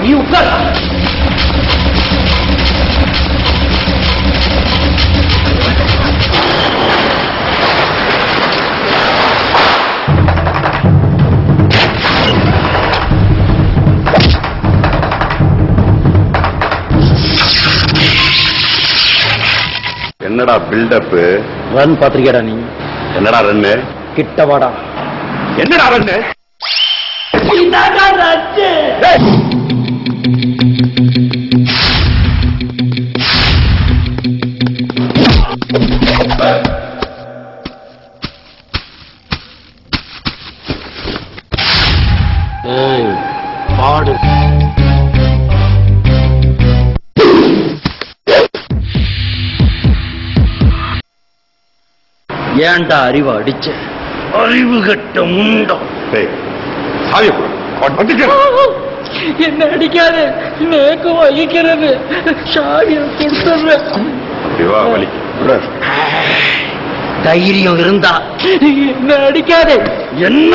நீ உட்கார். என்னடா பில்டப்? ரன் பாத்திரிக்கடா நீ? என்னடா ரன்னு? கிட்டவாடா. என்னடா ரன்னு? பாடு. ஏன்டா அறிவு அடிச்ச? அறிவு கட்ட முண்டம். என்ன அடிக்காது, நேக்கு வலிக்கிறது. சாவிய கொடுத்துடுறேன். தைரியம் இருந்தா என்ன அடிக்காது. என்ன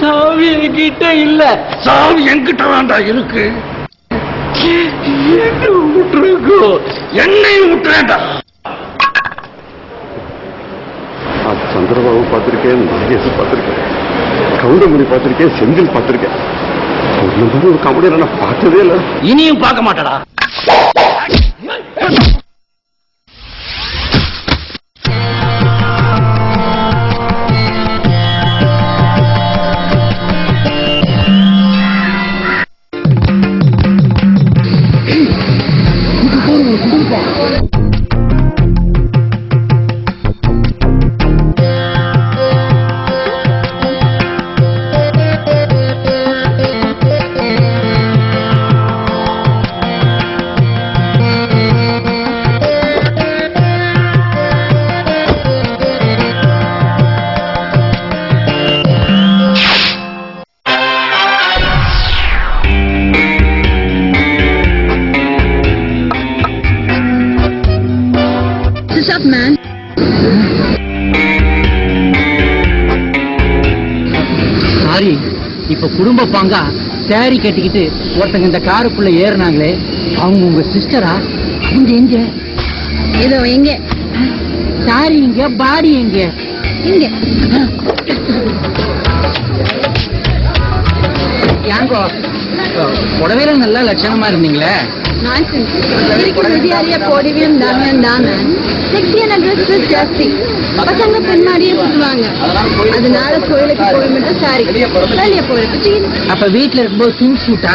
சாவி என்கிட்ட இல்ல. சாவி என்கிட்ட வேண்டா இருக்கு. விட்டுருக்கோ, என்னையும் விட்டுறேன்டா. சந்திரபாபு பார்த்திருக்கேன், நாகேஷ் பார்த்திருக்கேன், கவுண்டமணி பார்த்திருக்கேன், செந்தில் பார்த்திருக்கேன். ஒரு மாதிரி ஒரு காமெடி நான் பார்த்ததே இல்லை. இனியும் பார்க்க மாட்டடா. இப்ப குடும்ப பாங்கா சாரி கட்டிக்கிட்டு ஒருத்தங்க இந்த காருக்குள்ள ஏறினாங்களே, அவங்க உங்க சிஸ்டரா? அவங்க எங்க? ஏதோ எங்க? சாரி எங்க? பாடி எங்க? இங்க. யாங்கோ புடவையில நல்லா லட்சணமா இருந்தீங்களே. போடுவியும் தானே செக்ஸியான ட்ரெஸ் ஜாஸ்தி. பசங்க பின்னாடியே சுத்துவாங்க. அதனால கோயிலுக்கு போய் மட்டும் சாரி, வெளியே போயிருக்கு. அப்ப வீட்டுல இருக்கும்போது சிம் சூட்டா?